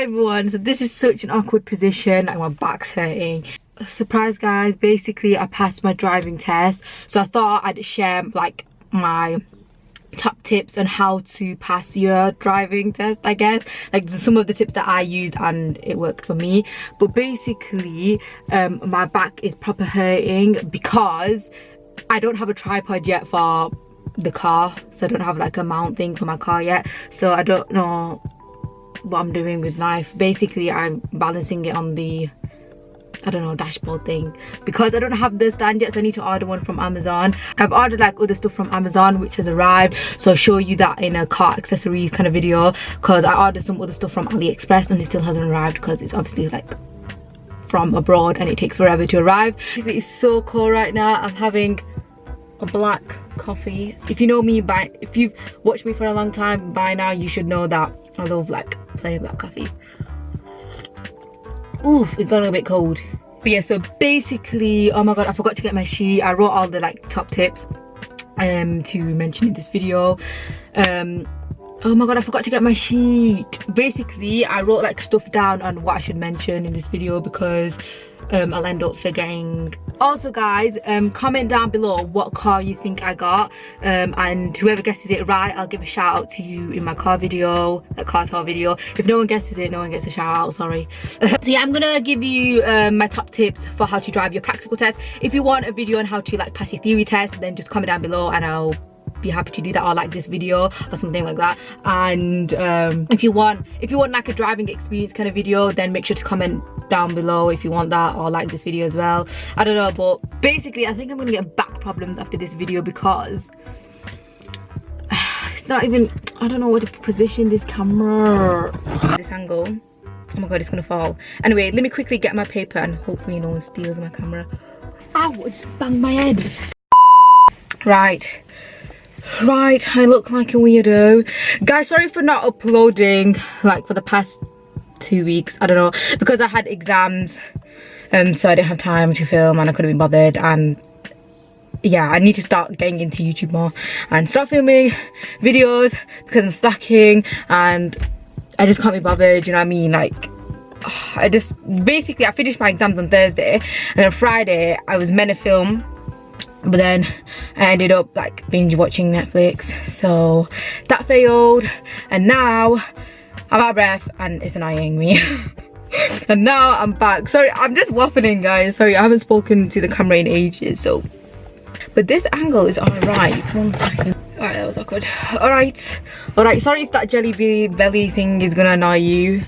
Hi everyone, so this is such an awkward position, like my back's hurting. Surprise guys, basically I passed my driving test, so I thought I'd share like my top tips on how to pass your driving test, I guess, like some of the tips that I used and it worked for me. But basically my back is proper hurting because I don't have a tripod yet for the car, so I don't have like a mount thing for my car yet, so I don't know what I'm doing with life. Basically I'm balancing it on the, I don't know, dashboard thing, because I don't have the stand yet, so I need to order one from Amazon. I've ordered like other stuff from Amazon which has arrived, so I'll show you that in a car accessories kind of video, because I ordered some other stuff from AliExpress and it still hasn't arrived because it's obviously like from abroad and it takes forever to arrive. It's so cold right now. I'm having a black coffee. If you know me, if you've watched me for a long time, by now you should know that I love like plain black coffee. Oof, it's gone a bit cold. But yeah, so basically, oh my god, I forgot to get my sheet. I wrote all the like top tips to mention in this video. Oh my god, I forgot to get my sheet. Basically I wrote like stuff down on what I should mention in this video because I'll end up forgetting. Also guys, comment down below what car you think I got, and whoever guesses it right, I'll give a shout out to you in my car video, that car tour video. If no one guesses it, no one gets a shout out, sorry. So yeah, I'm gonna give you my top tips for how to drive your practical test. If you want a video on how to like pass your theory test, then just comment down below and I'll be happy to do that, or like this video or something like that. And if you want like a driving experience kind of video, then make sure to comment down below if you want that, or like this video as well. I don't know, but basically I think I'm gonna get back problems after this video because it's not even, I don't know where to position this camera, this angle. Oh my god, it's gonna fall. Anyway, let me quickly get my paper and hopefully no one steals my camera. Ow, I just banged my head. Right, I look like a weirdo. Guys, sorry for not uploading like for the past 2 weeks. I don't know, because I had exams, so I didn't have time to film and I couldn't be bothered. And yeah, I need to start getting into YouTube more and start filming videos because I'm slacking and I just can't be bothered, you know what I mean? Like, I finished my exams on Thursday, and then on Friday I was meant to film, but then I ended up like binge watching Netflix, so that failed, and now I'm out of breath and it's annoying me. And now I'm back. Sorry, I'm just waffling guys, sorry, I haven't spoken to the camera in ages, so but this angle is all right. 1 second. All right, that was awkward. All right, sorry if that jelly belly thing is gonna annoy you.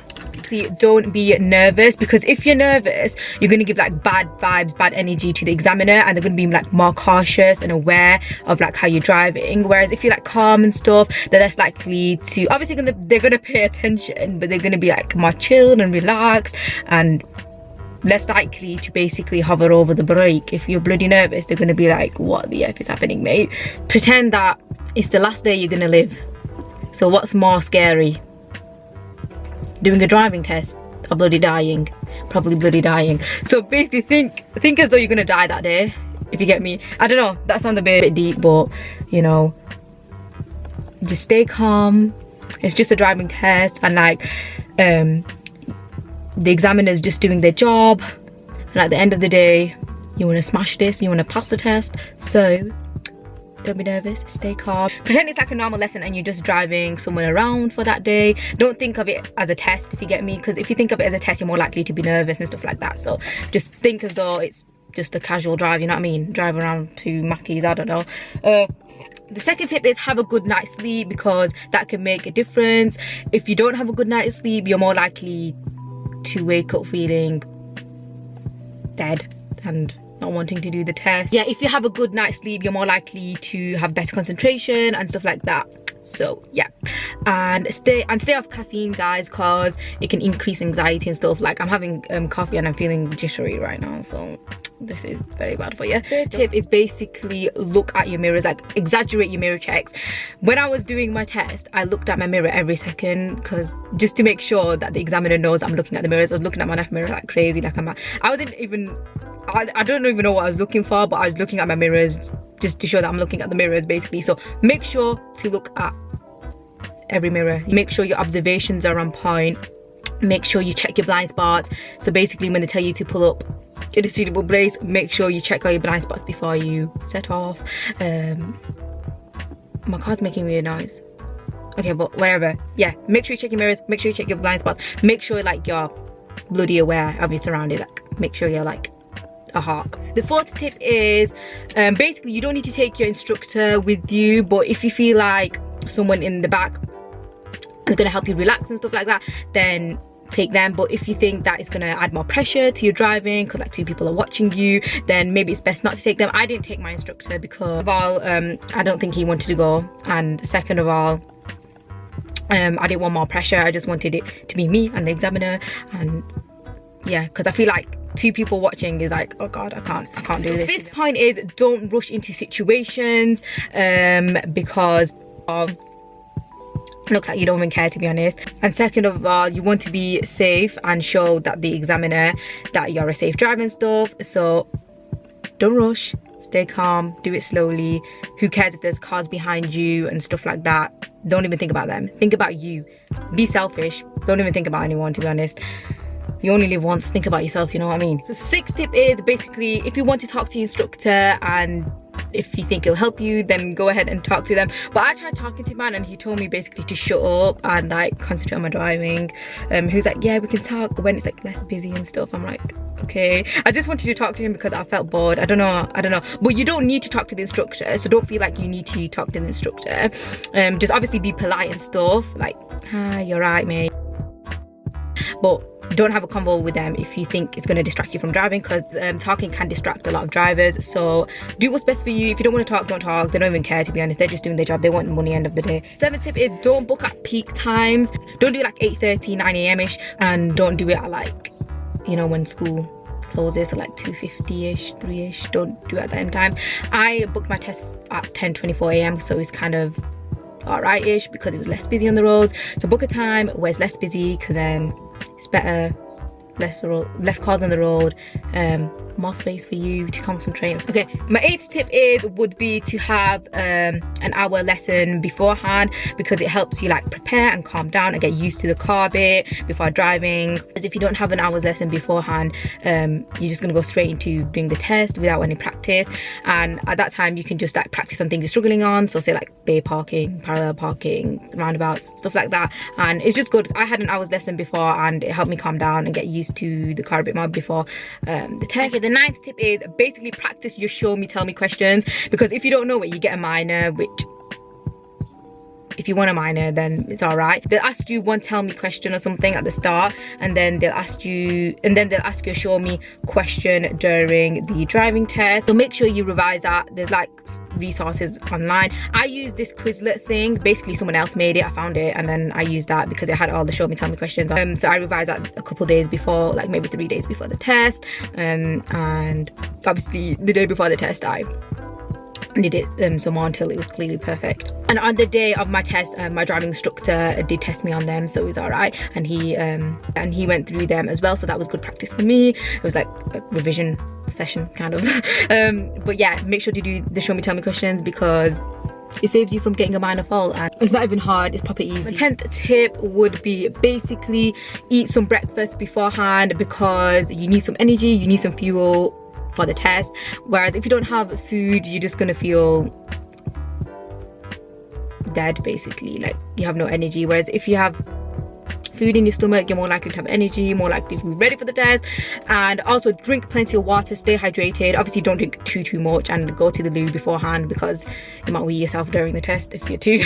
Don't be nervous, because if you're nervous, you're going to give like bad vibes, bad energy to the examiner, and they're going to be like more cautious and aware of like how you're driving. Whereas if you're like calm and stuff, they're less likely to, obviously they're going to pay attention, but they're going to be like more chilled and relaxed and less likely to basically hover over the brake. If you're bloody nervous, they're going to be like, what the F is happening, mate? Pretend that it's the last day you're going to live. So what's more scary? Doing a driving test or bloody dying? Probably bloody dying. So basically think as though you're gonna die that day, if you get me. I don't know, that sounds a bit deep, but you know, just stay calm. It's just a driving test, and like the examiner's just doing their job, and at the end of the day you want to smash this, you want to pass the test. So don't be nervous, stay calm. Pretend it's like a normal lesson and you're just driving somewhere around for that day. Don't think of it as a test, if you get me, because if you think of it as a test, you're more likely to be nervous and stuff like that. So just think as though it's just a casual drive, you know what I mean? Drive around to Mackey's, I don't know. The second tip is have a good night's sleep, because that can make a difference. If you don't have a good night's sleep, you're more likely to wake up feeling dead and not wanting to do the test. Yeah, if you have a good night's sleep, you're more likely to have better concentration and stuff like that. So yeah, and stay off caffeine guys, cause it can increase anxiety and stuff. Like I'm having coffee and I'm feeling jittery right now, so this is very bad for you. Third tip is basically look at your mirrors, like exaggerate your mirror checks. When I was doing my test, I looked at my mirror every second, because just to make sure that the examiner knows I'm looking at the mirrors. I was looking at my left mirror like crazy, like I don't even know what I was looking for, but I was looking at my mirrors just to show that I'm looking at the mirrors basically. So make sure to look at every mirror. Make sure your observations are on point. make sure you check your blind spots. So basically when they tell you to pull up in a suitable place, make sure you check all your blind spots before you set off. My car's making weird noise. Okay, but whatever. Yeah, make sure you check your mirrors, make sure you check your blind spots, make sure like you're bloody aware of your surroundings, like make sure you're like a hawk. The fourth tip is basically you don't need to take your instructor with you, but if you feel like someone in the back is going to help you relax and stuff like that, then take them. But if you think that it's going to add more pressure to your driving because like 2 people are watching you, then maybe it's best not to take them. I didn't take my instructor because of all I don't think he wanted to go, and second of all I didn't want more pressure. I just wanted it to be me and the examiner. And yeah, because I feel like 2 people watching is like, oh god, I can't do this. Fifth point is don't rush into situations because it looks like you don't even care, to be honest. And second of all, you want to be safe and show that the examiner that you're a safe driver and stuff. So don't rush, stay calm, do it slowly. Who cares if there's cars behind you and stuff like that? Don't even think about them, think about you. Be selfish, don't even think about anyone, to be honest. You only live once, think about yourself, you know what I mean? So 6th tip is basically if you want to talk to your instructor and if you think it'll help you, then go ahead and talk to them. But I tried talking to him and he told me basically to shut up and like concentrate on my driving. He was like, yeah, we can talk when it's like less busy and stuff. I'm like, okay. I just wanted to talk to him because I felt bored. I don't know, but you don't need to talk to the instructor, so don't feel like you need to talk to the instructor. Just obviously be polite and stuff, like, hi, you're right, mate. But don't have a convo with them if you think it's going to distract you from driving, because talking can distract a lot of drivers. So do what's best for you. If you don't want to talk, don't talk. They don't even care, to be honest. They're just doing their job. They want the money end of the day. 7th tip is don't book at peak times. Don't do like 8:30, 9 a.m ish, and don't do it at like, you know, when school closes, so like 2:50ish, 3ish. Don't do it at them times. I booked my test at 10:24 a.m, so it's kind of alright-ish because it was less busy on the roads. So book a time where it's less busy, because then it's better, less cars on the road, more space for you to concentrate. Okay, my 8th tip would be to have an hour lesson beforehand, because it helps you like prepare and calm down and get used to the car bit before driving. Because if you don't have an hour's lesson beforehand, you're just gonna go straight into doing the test without any practice, and at that time you can just like practice on things you're struggling on, so say like bay parking, parallel parking, roundabouts, stuff like that. And it's just good. I had an hour's lesson before and it helped me calm down and get used to the car a bit more before the test. Okay, the 9th tip is basically practice your show me tell me questions, because if you don't know it, you get a minor, which if you want a minor then it's all right. They'll ask you one tell me question or something at the start, and then they'll ask you a show me question during the driving test. So make sure you revise that. There's like resources online. I used this Quizlet thing. Basically someone else made it, I found it, and then I used that because it had all the show me tell me questions. So I revised that a couple days before, like maybe 3 days before the test, and obviously the day before the test I did it some more until it was clearly perfect. And on the day of my test, my driving instructor did test me on them, so it was all right, and he went through them as well, so that was good practice for me. It was like a revision session kind of. But yeah, make sure to do the show me tell me questions, because it saves you from getting a minor fault, and it's not even hard, it's proper easy. The 10th tip would be basically eat some breakfast beforehand, because you need some energy, you need some fuel for the test. Whereas if you don't have food, you're just gonna feel dead, basically, like you have no energy. Whereas if you have food in your stomach, you're more likely to have energy, more likely to be ready for the test. And also drink plenty of water, stay hydrated. Obviously don't drink too much, and go to the loo beforehand, because you might wee yourself during the test if you're too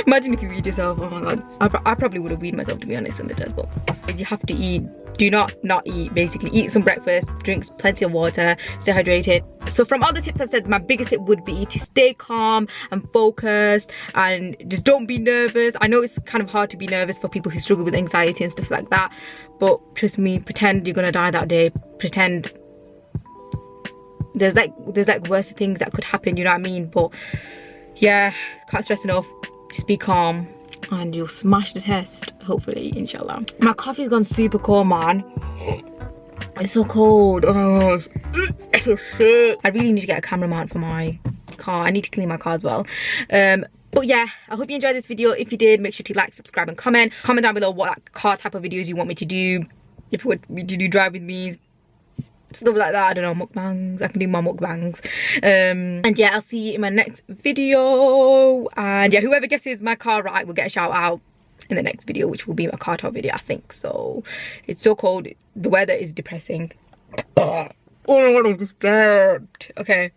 imagine if you weed yourself. Oh my god, I probably would have weed myself, to be honest, in the test. But you have to eat. Do not eat. Basically eat some breakfast, drink plenty of water, stay hydrated. So from all the tips I've said, my biggest tip would be to stay calm and focused, and just don't be nervous. I know it's kind of hard to be nervous for people who struggle with anxiety and stuff like that, but trust me, pretend you're gonna die that day. Pretend there's like worse things that could happen, you know what I mean? But yeah, can't stress enough, just be calm and you'll smash the test, hopefully, inshallah. My coffee's gone super cold, man. It's so cold. Oh my gosh, I feel sick. I really need to get a camera mount for my car. I need to clean my car as well. But yeah, I hope you enjoyed this video. If you did, make sure to like, subscribe and comment down below what like, car type of videos you want me to do. If you want me to do drive with me, stuff like that. I don't know, mukbangs. I can do more mukbangs. And yeah, I'll see you in my next video. And yeah, whoever guesses my car right will get a shout out in the next video, which will be my car tour video, I think. So it's so cold, the weather is depressing. Oh my god, I'm disturbed. Okay.